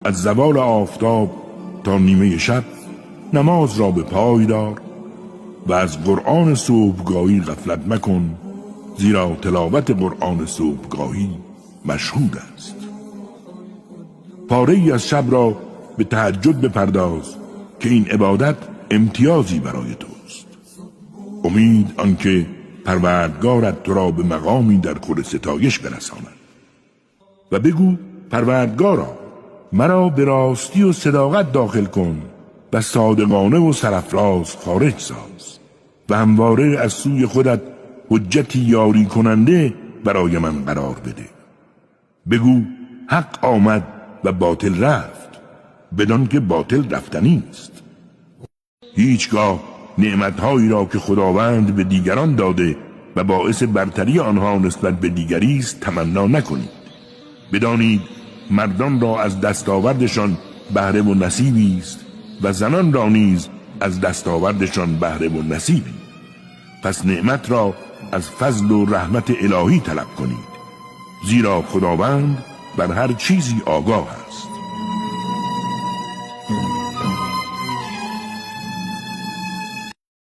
از زوال آفتاب تا نیمه شب نماز را به پای دار و از قرآن صبحگاهی غفلت مکن، زیرا تلاوت قرآن صبحگاهی مشهود است. پاره ای از شب را به تهجد بپرداز که این عبادت امتیازی برای توست. امید آنکه پروردگارت تو را به مقامی در خور ستایش برساند. و بگو پروردگارا، مرا به راستی و صداقت داخل کن و صادقانه و سرافراز خارج ساز و همواره از سوی خودت حجتی یاری کننده برای من قرار بده. بگو حق آمد و باطل رفت، بدان که باطل رفتنی است. هیچگاه نعمتهایی را که خداوند به دیگران داده و باعث برتری آنها نسبت به دیگری است تمنا نکنید. بدانید مردان را از دستاوردشان بهره و نصیبی است و زنان را نیز از دستاوردشان بهره و نصیبی. پس نعمت را از فضل و رحمت الهی طلب کنید، زیرا خداوند بر هر چیزی آگاه است.